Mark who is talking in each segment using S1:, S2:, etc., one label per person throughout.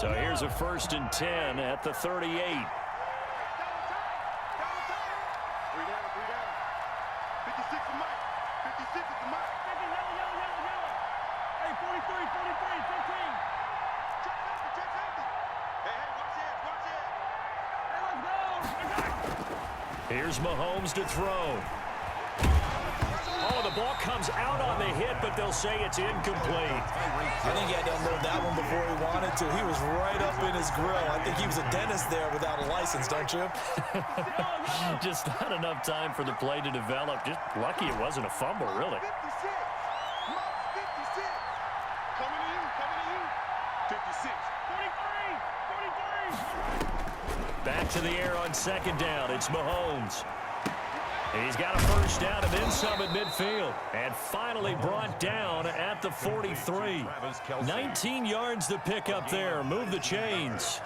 S1: So here's a 1st and 10 at the 38. Here's Mahomes to throw. Oh, the ball comes out on the hit, but they'll say it's incomplete.
S2: I think he had to unload that one before he wanted to. He was right up in his grill. I think he was a dentist there without a license, don't you?
S1: Just not enough time for the play to develop. Just lucky it wasn't a fumble, really. Back to the air on 2nd down. It's Mahomes. He's got a 1st down and then some at midfield. And finally brought down at the 43. 19 yards to pick up there. Move the chains.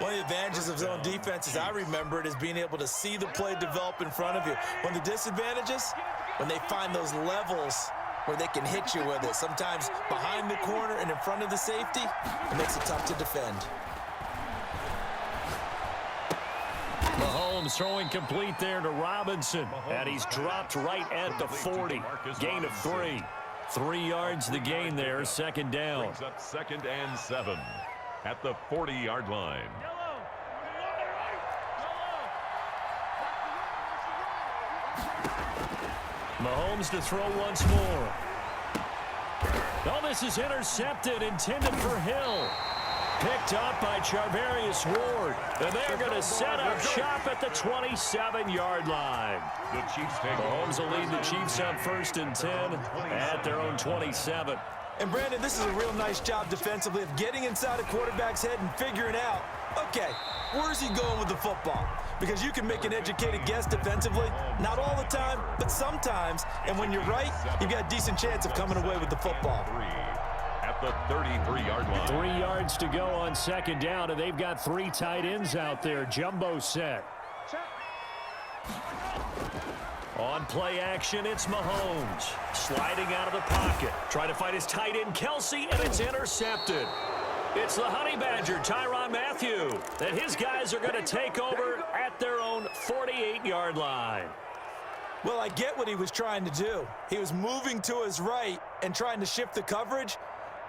S2: One of the advantages of zone defenses, I remember it, is being able to see the play develop in front of you. One of the disadvantages, when they find those levels where they can hit you with it. Sometimes behind the corner and in front of the safety, it makes it tough to defend.
S1: Mahomes throwing complete there to Robinson. And he's dropped right at the 40. Gain of 3. 3 yards the gain there, 2nd down.
S3: Brings up 2nd and 7 at the 40-yard line.
S1: Mahomes to throw once more. Oh, this is intercepted, intended for Hill. Picked up by Charvarius Ward. And they're going to set up shop at the 27-yard line.
S3: The Chiefs take
S1: Mahomes will lead the Chiefs on 1st and 10 at their own 27.
S2: And, Brandon, this is a real nice job defensively of getting inside a quarterback's head and figuring out, okay, where's he going with the football? Because you can make an educated guess defensively, not all the time, but sometimes. And when you're right, you've got a decent chance of coming away with the football.
S3: At the 33-yard line.
S1: 3 yards to go on 2nd down, and they've got 3 tight ends out there. Jumbo set. On play action, it's Mahomes. Sliding out of the pocket. Trying to find his tight end, Kelsey, and it's intercepted. It's the Honey Badger, Tyrann Mathieu. And his guys are going to take over at their own 48-yard line.
S2: Well, I get what he was trying to do. He was moving to his right and trying to shift the coverage,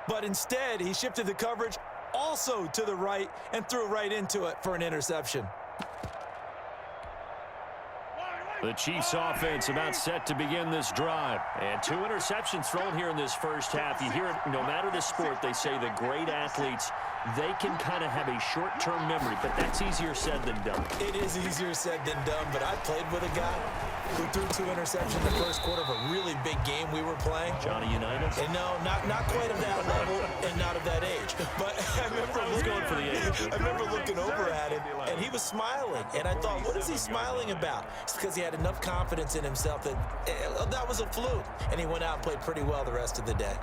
S2: but instead he shifted the coverage also to the right and threw right into it for an interception.
S1: The Chiefs offense about set to begin this drive. And 2 interceptions thrown here in this first half. You hear it, no matter the sport, they say the great athletes, they can kind of have a short-term memory, but that's easier said than done.
S2: It is easier said than done, but I played with a guy who threw 2 interceptions in the first quarter of a really big game we were playing.
S1: Johnny Unitas?
S2: And no, not quite of that level and not of that age. But I remember looking over at him, and he was smiling. And I thought, what is he smiling about? It's because he had enough confidence in himself that that was a fluke. And he went out and played pretty well the rest of the day.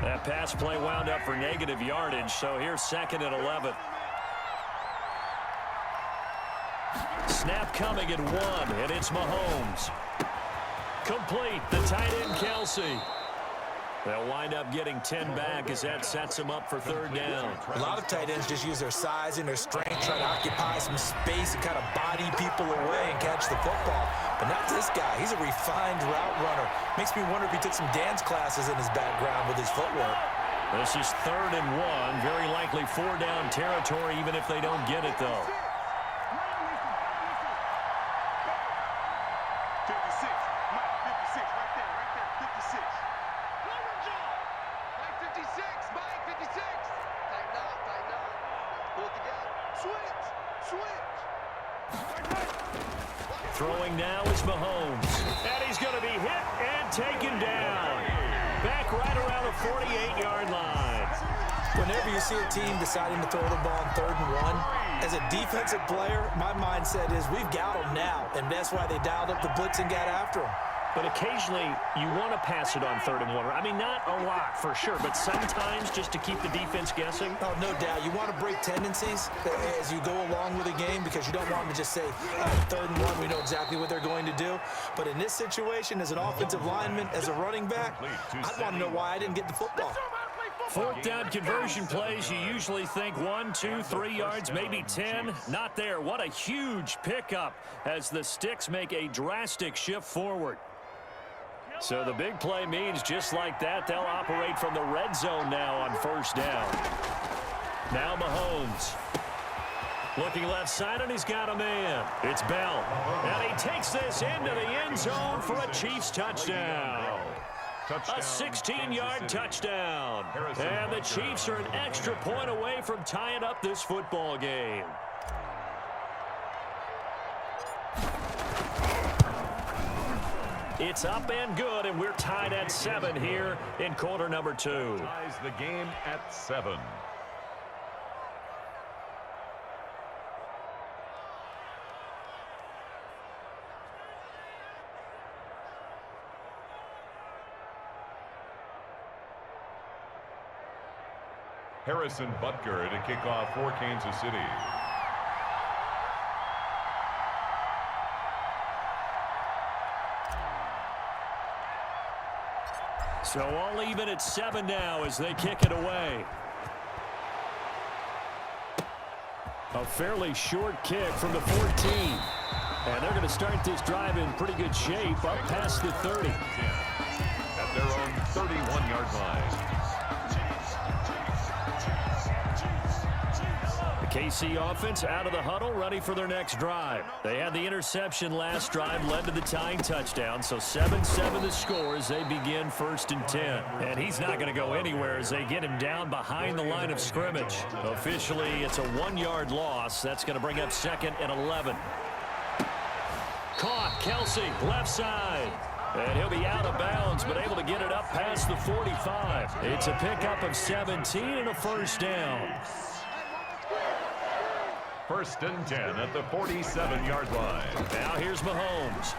S1: That pass play wound up for negative yardage, so here's 2nd and 11. Snap coming at 1, and it's Mahomes. Complete, the tight end Kelsey. They'll wind up getting 10 back as that sets them up for 3rd down.
S2: A lot of tight ends just use their size and their strength, try to occupy some space and kind of body people away and catch the football. But not this guy. He's a refined route runner. Makes me wonder if he took some dance classes in his background with his footwork.
S1: This is 3rd and 1. Very likely 4-down territory, even if they don't get it, though. Throwing now is Mahomes. And he's going to be hit and taken down. Back right around the 48-yard line.
S2: Whenever you see a team deciding to throw the ball on 3rd and 1, as a defensive player, my mindset is we've got them now, and that's why they dialed up the blitz and got after them.
S1: But occasionally, you want to pass it on 3rd and 1. I mean, not a lot, for sure, but sometimes just to keep the defense guessing.
S2: Oh, no doubt. You want to break tendencies as you go along with the game because you don't want them to just say, 3rd and 1, we know exactly what they're going to do. But in this situation, as an offensive lineman, as a running back, I'd want to know why I didn't get the football.
S1: 4th down conversion plays, you usually think 1, 2, 3 yards, maybe 10. Not there. What a huge pickup as the Sticks make a drastic shift forward. So the big play means just like that, they'll operate from the red zone now on 1st down. Now Mahomes. Looking left side, and he's got a man. It's Bell. And he takes this into the end zone for a Chiefs touchdown. A 16-yard touchdown. And the Chiefs are an extra point away from tying up this football game. It's up and good, and we're tied at 7 here in quarter number 2.
S3: Ties the game at 7. Harrison Butker to kick off for Kansas City.
S1: So all even at 7 now as they kick it away. A fairly short kick from the 14. And they're going to start this drive in pretty good shape up past the 30.
S3: At their own 31-yard line.
S1: KC offense out of the huddle, ready for their next drive. They had the interception last drive, led to the tying touchdown, so 7-7 the score as they begin 1st and 10. And he's not going to go anywhere as they get him down behind the line of scrimmage. Officially, it's a 1-yard loss. That's going to bring up 2nd and 11. Caught, Kelsey, left side. And he'll be out of bounds, but able to get it up past the 45. It's a pickup of 17 and a 1st down.
S3: 1st and 10 at the 47-yard line.
S1: Now here's Mahomes.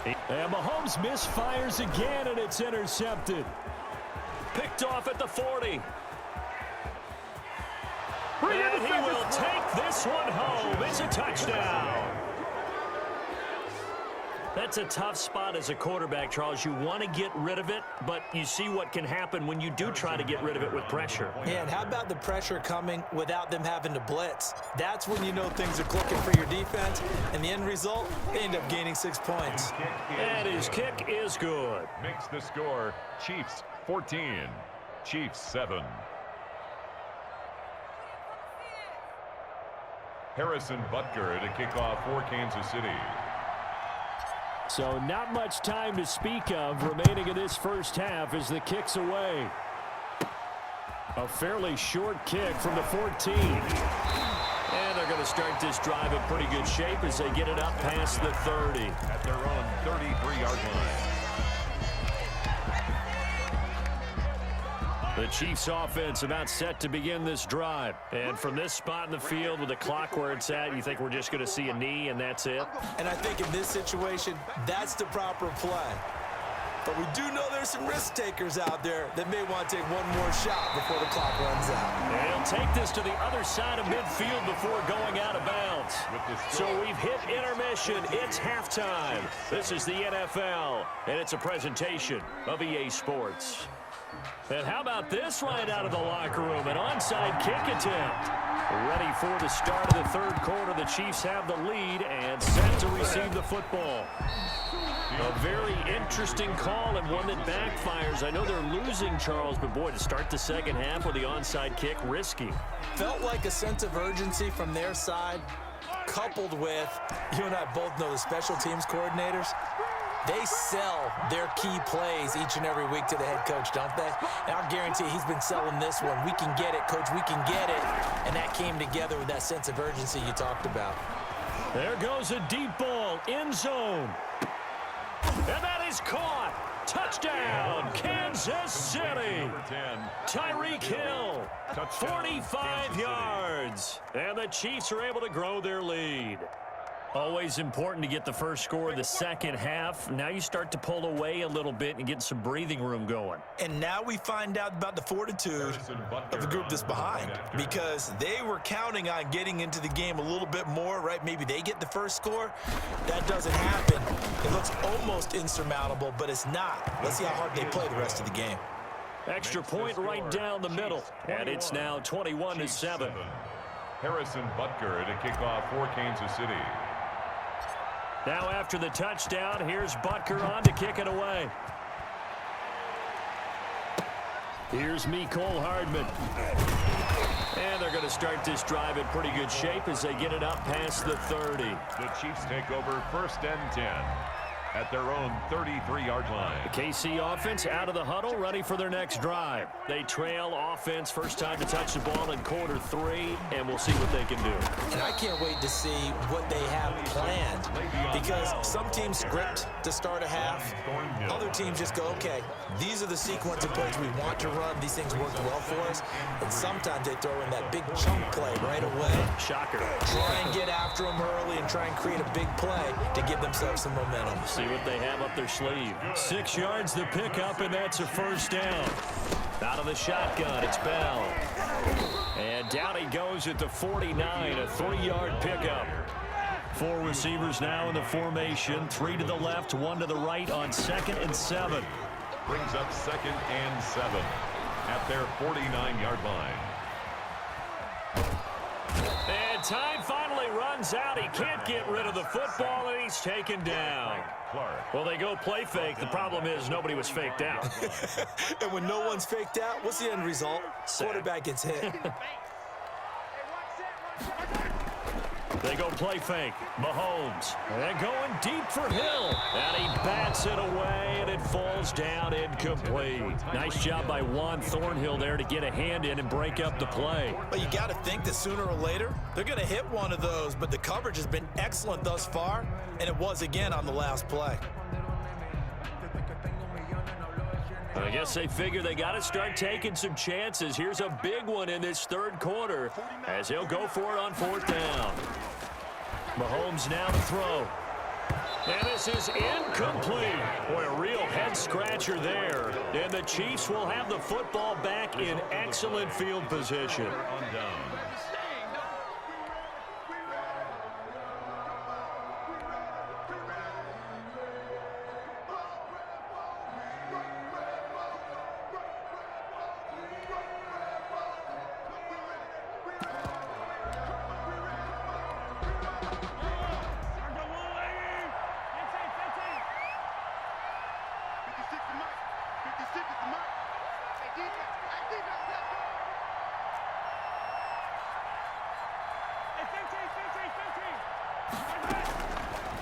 S1: And Mahomes misfires again, and it's intercepted. Picked off at the 40. And he will take this one home. It's a touchdown. That's a tough spot as a quarterback, Charles. You want to get rid of it, but you see what can happen when you do try to get rid of it with pressure.
S2: Yeah, and how about the pressure coming without them having to blitz? That's when you know things are clicking for your defense, and the end result, they end up gaining 6 points.
S1: And his kick is good.
S3: Makes the score Chiefs 14, Chiefs 7. Harrison Butker to kick off for Kansas City.
S1: So not much time to speak of remaining in this first half as the kick's away. A fairly short kick from the 14. And they're going to start this drive in pretty good shape as they get it up past the 30.
S3: At their own 33-yard line.
S1: The Chiefs offense about set to begin this drive. And from this spot in the field with the clock where it's at, you think we're just going to see a knee and that's it?
S2: And I think in this situation, that's the proper play. But we do know there's some risk takers out there that may want to take one more shot before the clock runs out.
S1: And he'll take this to the other side of midfield before going out of bounds. So we've hit intermission. It's halftime. This is the NFL, and it's a presentation of EA Sports. And how about this right out of the locker room? An onside kick attempt. Ready for the start of the 3rd quarter. The Chiefs have the lead and set to receive the football. A very interesting call and one that backfires. I know they're losing, Charles, but boy, to start the 2nd half with the onside kick, risky.
S2: Felt like a sense of urgency from their side, coupled with, you and I both know the special teams coordinators. They sell their key plays each and every week to the head coach, don't they? And I guarantee he's been selling this one. We can get it, coach, we can get it. And that came together with that sense of urgency you talked about.
S1: There goes a deep ball, end zone. And that is caught. Touchdown, Kansas City. Tyreek Hill, 45 yards. And the Chiefs are able to grow their lead. Always important to get the first score of the second half. Now you start to pull away a little bit and get some breathing room going.
S2: And now we find out about the fortitude of the group that's behind, because they were counting on getting into the game a little bit more, right? Maybe they get the first score. That doesn't happen. It looks almost insurmountable, but it's not. Let's see how hard they play the rest of the game.
S1: Extra point right down the middle, and it's now 21-7.
S3: Harrison Butker to kick off for Kansas City.
S1: Now after the touchdown, here's Butker on to kick it away. Here's Mecole Hardman. And they're going to start this drive in pretty good shape as they get it up past the 30.
S3: The Chiefs take over 1st and 10 at their own 33-yard line.
S1: The KC offense out of the huddle, ready for their next drive. They trail offense, first time to touch the ball in quarter 3, and we'll see what they can do.
S2: And I can't wait to see what they have planned, because some teams script to start a half. Other teams just go, okay, these are the sequence of plays we want to run. These things work well for us. And sometimes they throw in that big chunk play right away.
S1: Shocker.
S2: Try and get after them early and try and create a big play to give themselves some momentum.
S1: See what they have up their sleeve. 6 yards the pickup, and that's a first down. Out of the shotgun, it's Bell. And down he goes at the 49, a 3-yard pickup. 4 receivers now in the formation, 3 to the left, 1 to the right on 2nd and 7.
S3: Brings up 2nd and 7 at their 49-yard line.
S1: And time finally runs out. He can't get rid of the football, and he's taken down. Well, they go play fake. The problem is nobody was faked out.
S2: And when no one's faked out, what's the end result? Quarterback gets hit.
S1: They go play fake. Mahomes. And going deep for Hill. And he bats it away, and it falls down incomplete. Nice job by Juan Thornhill there to get a hand in and break up the play.
S2: But you got to think that sooner or later, they're going to hit one of those. But the coverage has been excellent thus far, and it was again on the last play.
S1: I guess they figure they got to start taking some chances. Here's a big one in this third quarter as he'll go for it on 4th down. Mahomes now to throw. And this is incomplete. Boy, a real head-scratcher there. And the Chiefs will have the football back in excellent field position.
S3: On downs.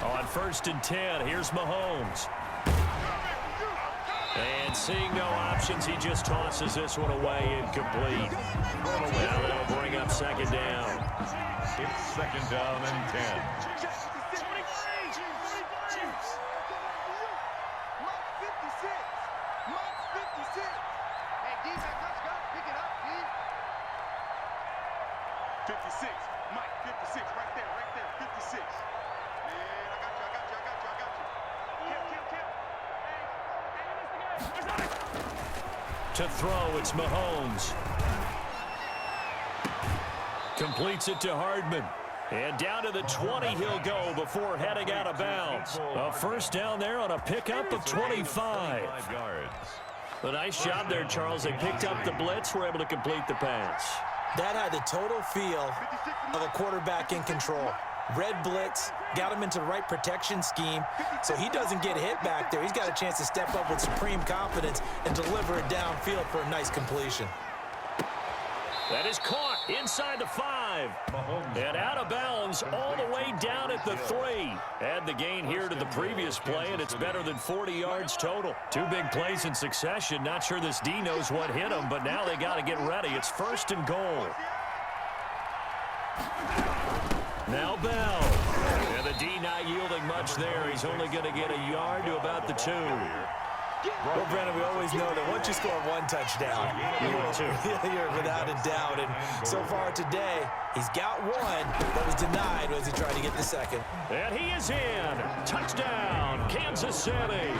S1: On 1st and 10, here's Mahomes. And seeing no options, he just tosses this one away incomplete. Now that'll bring up 2nd down.
S3: It's 2nd down and 10.
S1: To throw, it's Mahomes. Completes it to Hardman. And down to the 20 he'll go before heading out of bounds. A first down there on a pickup of 25. A nice job there, Charles. They picked up the blitz, were able to complete the pass.
S2: That had the total feel of a quarterback in control. Red blitz, got him into the right protection scheme, so he doesn't get hit back there. He's got a chance to step up with supreme confidence and deliver it downfield for a nice completion.
S1: That is caught inside the 5. And out of bounds all the way down at the 3. Add the gain here to the previous play, and it's better than 40 yards total. 2 big plays in succession. Not sure this D knows what hit him, but now they got to get ready. It's 1st and goal. Now Bell. And the D not yielding much there. He's only going to get a yard to about the 2.
S2: Well, Brandon, we always know that once you score 1 touchdown, you're without a doubt. And so far today, he's got 1 that was denied as he tried to get the second.
S1: And he is in. Touchdown, Kansas City.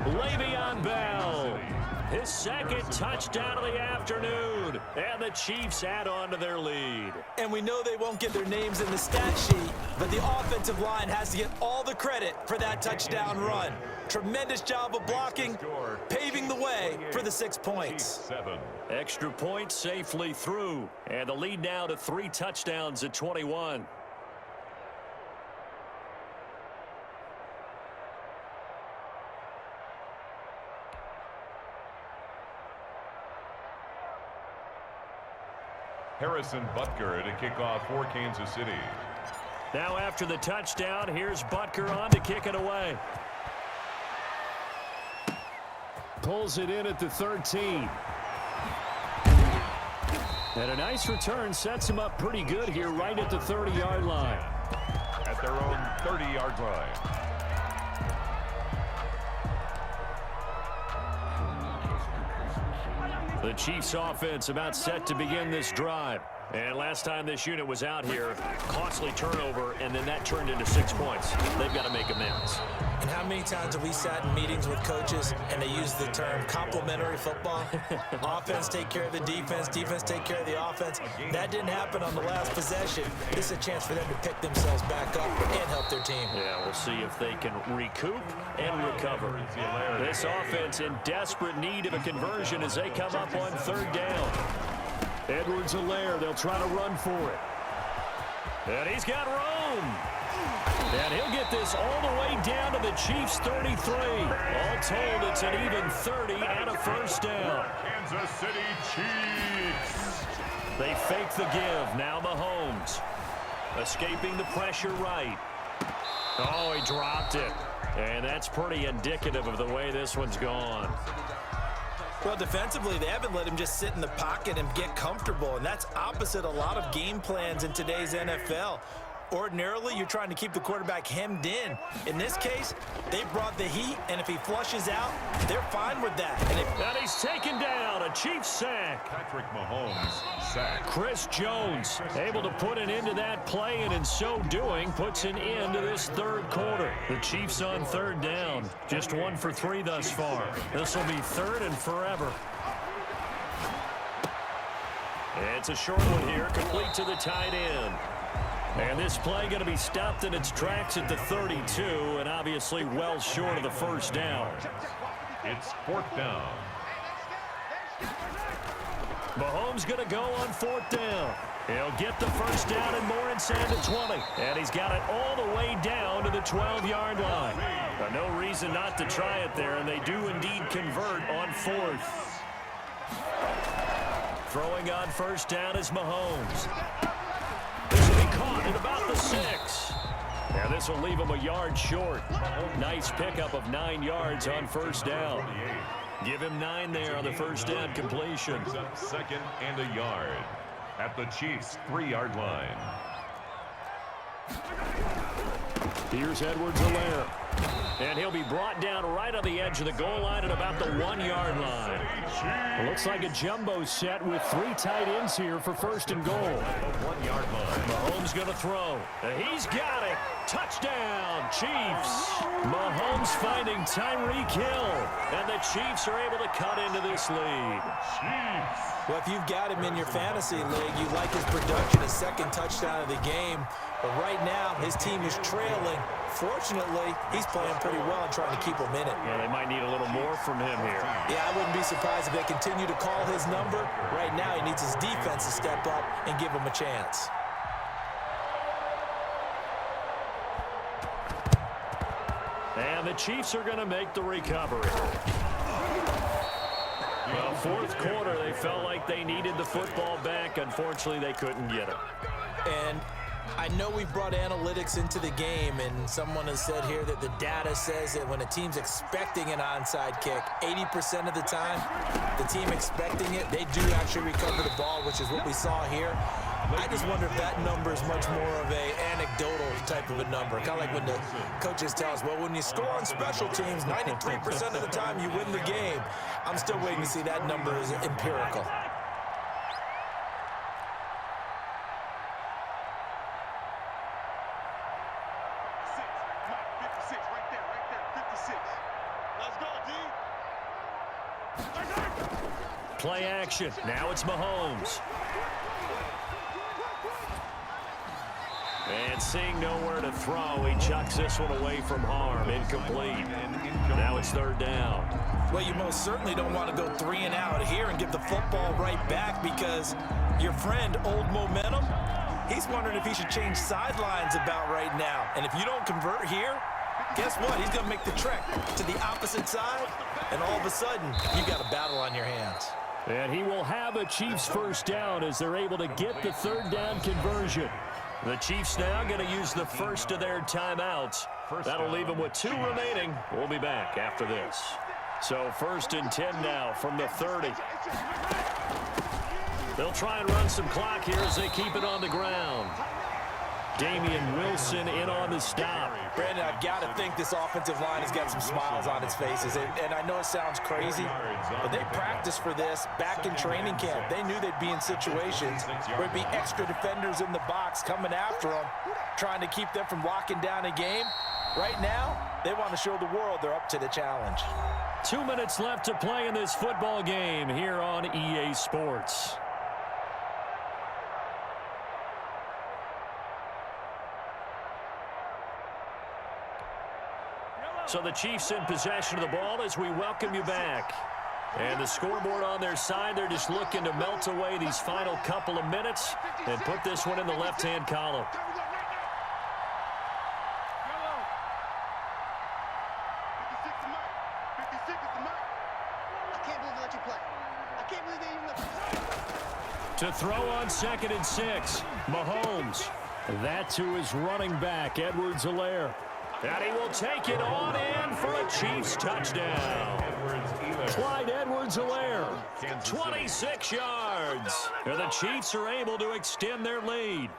S1: Le'Veon Bell. His second touchdown of the afternoon. And the Chiefs add on to their lead.
S2: And we know they won't get their names in the stat sheet, but the offensive line has to get all the credit for that touchdown run. Tremendous job of blocking, paving the way for the 6 points.
S1: Extra point safely through. And the lead now to 3 touchdowns at 21.
S3: Harrison Butker to kick off for Kansas City.
S1: Now after the touchdown, here's Butker on to kick it away. Pulls it in at the 13. And a nice return sets him up pretty good here right at the 30-yard line.
S3: At their own 30-yard line.
S1: The Chiefs offense about set to begin this drive. And last time this unit was out here, costly turnover, and then that turned into 6 points. They've got to make amends.
S2: And how many times have we sat in meetings with coaches and they use the term complementary football? Offense take care of the defense, defense take care of the offense. That didn't happen on the last possession. This is a chance for them to pick themselves back up and help their team.
S1: Yeah, we'll see if they can recoup and recover. This offense in desperate need of a conversion as they come up on 3rd down. Edwards-Helaire, they'll try to run for it. And he's got room. And he'll get this all the way down to the Chiefs' 33. All told, it's an even 30 and a first down.
S3: Kansas City Chiefs.
S1: They fake the give. Now Mahomes. Escaping the pressure right. Oh, he dropped it. And that's pretty indicative of the way this one's gone.
S2: Well, defensively, they haven't let him just sit in the pocket and get comfortable, and that's opposite a lot of game plans in today's NFL. Ordinarily, you're trying to keep the quarterback hemmed in. In this case, they brought the heat, and if he flushes out, they're fine with that.
S1: And he's taken down, a Chiefs sack.
S3: Patrick Mahomes sack.
S1: Chris Jones able to put an end to that play, and in so doing, puts an end to this 3rd quarter. The Chiefs on 3rd down, just 1 for 3 thus far. This will be 3rd and forever. It's a short one here, complete to the tight end. And this play going to be stopped in its tracks at the 32, and obviously well short of the first down.
S3: It's 4th down.
S1: Mahomes going to go on 4th down. He'll get the first down and more inside the 20. And he's got it all the way down to the 12-yard line. But no reason not to try it there, and they do indeed convert on 4th. Throwing on first down is Mahomes. This will be caught at about the 6. And this will leave him a yard short. Nice pickup of 9 yards on first down. Give him 9 there on the first down completion.
S3: 2nd and a yard at the Chiefs' 3-yard line.
S1: Here's Edwards-Helaire. And he'll be brought down right on the edge of the goal line at about the 1-yard line. It looks like a jumbo set with 3 tight ends here for 1st and goal.
S3: 1-yard line.
S1: Mahomes going to throw. He's got it. Touchdown, Chiefs. Mahomes finding Tyreek Hill. And the Chiefs are able to cut into this lead.
S3: Chiefs.
S2: Well, if you've got him in your fantasy league, you like his production, his 2nd touchdown of the game. But right now, his team is trailing. Fortunately, he's playing pretty well and trying to keep him in it.
S1: Yeah, they might need a little more from him here.
S2: Yeah, I wouldn't be surprised if they continue to call his number. Right now, he needs his defense to step up and give him a chance.
S1: And the Chiefs are going to make the recovery. Well, 4th quarter, they felt like they needed the football back. Unfortunately, they couldn't get it.
S2: And I know we've brought analytics into the game, and someone has said here that the data says that when a team's expecting an onside kick, 80% of the time, the team expecting it, they do actually recover the ball, which is what we saw here. I just wonder if that number is much more of a anecdotal type of a number. Kind of like when the coaches tell us, well, when you score on special teams, 93% of the time you win the game. I'm still waiting to see that number is empirical.
S4: Let's go, D.
S1: Play action. Now it's Mahomes. And seeing nowhere to throw, he chucks this one away from harm. Incomplete. Now it's third down.
S2: Well, you most certainly don't want to go 3 and out here and give the football right back because your friend, Old Momentum, he's wondering if he should change sidelines about right now. And if you don't convert here, guess what? He's going to make the trek to the opposite side, and all of a sudden, you got a battle on your hands.
S1: And he will have a Chiefs first down as they're able to get the third down conversion. The Chiefs now going to use the first of their timeouts. That'll leave them with 2 remaining. We'll be back after this. So 1st and 10 now from the 30. They'll try and run some clock here as they keep it on the ground. Damian Wilson in on the stop.
S2: Brandon, I've got to think this offensive line has got some smiles on its faces. And I know it sounds crazy, but they practiced for this back in training camp. They knew they'd be in situations where it'd be extra defenders in the box coming after them, trying to keep them from locking down a game. Right now, they want to show the world they're up to the challenge.
S1: 2 minutes left to play in this football game here on EA Sports. So the Chiefs in possession of the ball as we welcome you back. And the scoreboard on their side, they're just looking to melt away these final couple of minutes and put this one in the left-hand column. To throw on 2nd and 6, Mahomes. That to his running back, Edwards-Helaire. And he will take it on in for a Chiefs touchdown. Clyde Edwards-Helaire, 26 yards. And the Chiefs are able to extend their lead.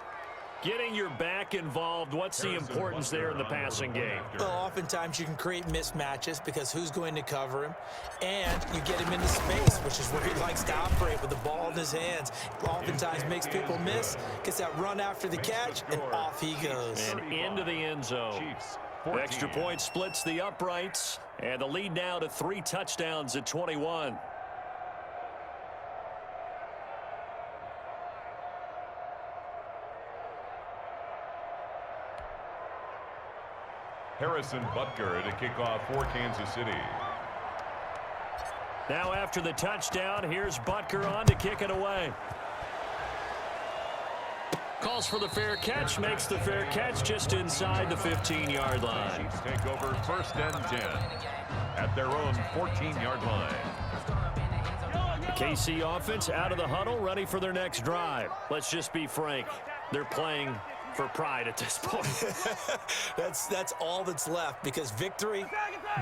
S1: Getting your back involved, what's the importance there in the passing game?
S2: Well, oftentimes you can create mismatches because who's going to cover him? And you get him into space, which is where he likes to operate with the ball in his hands. Oftentimes makes people miss, gets that run after the catch, and off he goes.
S1: And into the end zone. Extra point splits the uprights, and the lead now to 3 touchdowns at 21.
S3: Harrison Butker to kick off for Kansas City.
S1: Now after the touchdown, here's Butker on to kick it away. Calls for the fair catch, makes the fair catch just inside the 15-yard line.
S3: Chiefs take over 1st and 10 at their own 14-yard line.
S1: KC offense out of the huddle, ready for their next drive. Let's just be frank. They're playing for pride at this point.
S2: That's all that's left because victory,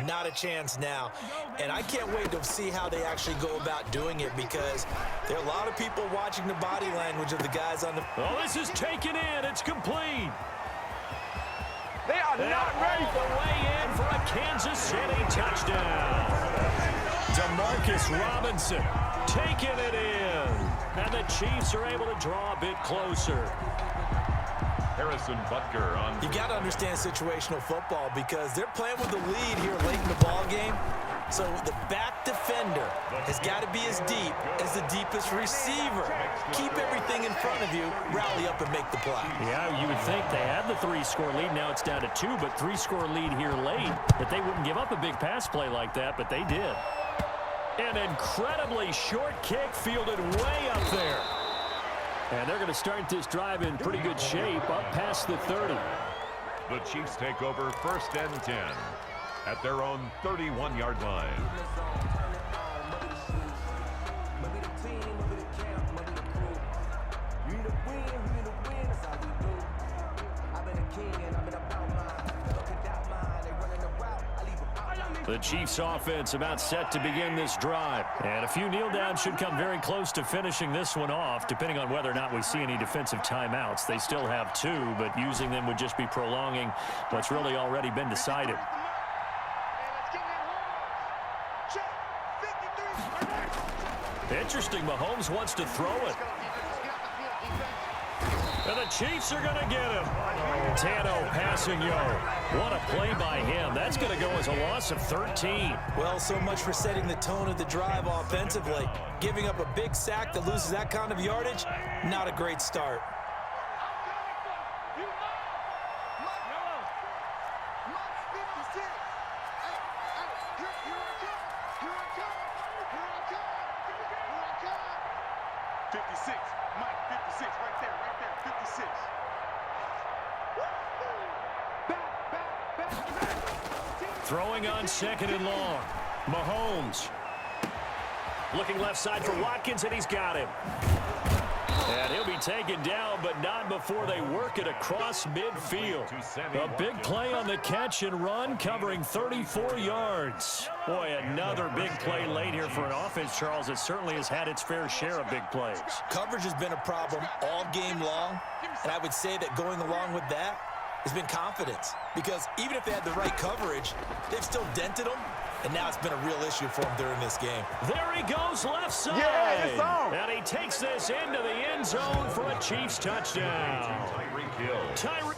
S2: not a chance now. And I can't wait to see how they actually go about doing it because there are a lot of people watching the body language of the guys on the...
S1: Oh, this is taken in. It's complete.
S4: They are not ready
S1: for the way in for a Kansas City touchdown. Demarcus Robinson taking it in. And the Chiefs are able to draw a bit closer.
S3: Harrison Butker on.
S2: You got to understand situational football because they're playing with the lead here late in the ball game. So the back defender has got to be as deep as the deepest receiver. Keep everything in front of you, rally up and make the play.
S1: Yeah, you would think they had the 3-score lead. Now it's down to 2, but 3-score lead here late. That they wouldn't give up a big pass play like that, but they did. An incredibly short kick fielded way up there. And they're going to start this drive in pretty good shape up past the 30.
S3: The Chiefs take over 1st and 10 at their own 31-yard line.
S1: The Chiefs offense about set to begin this drive. And a few kneel downs should come very close to finishing this one off, depending on whether or not we see any defensive timeouts. They still have 2, but using them would just be prolonging what's really already been decided. Interesting, Mahomes wants to throw it. And the Chiefs are going to get him. Tano passing Yo. What a play by him. That's going to go as a loss of 13.
S2: Well, so much for setting the tone of the drive offensively. Giving up a big sack that loses that kind of yardage, not a great start.
S1: Throwing on second and long. Mahomes. Looking left side for Watkins, and he's got him. And he'll be taken down, but not before they work it across midfield. A big play on the catch and run, covering 34 yards. Boy, another big play late here for an offense, Charles, that certainly has had its fair share of big plays.
S2: Coverage has been a problem all game long, and I would say that going along with that has been confidence. Because even if they had the right coverage, they've still dented them, and now it's been a real issue for them during this game.
S1: There he goes left side.
S4: Yeah, it's on.
S1: And he takes this into the end zone for a Chiefs touchdown.
S3: Tyreek Hill.
S1: Tyreek.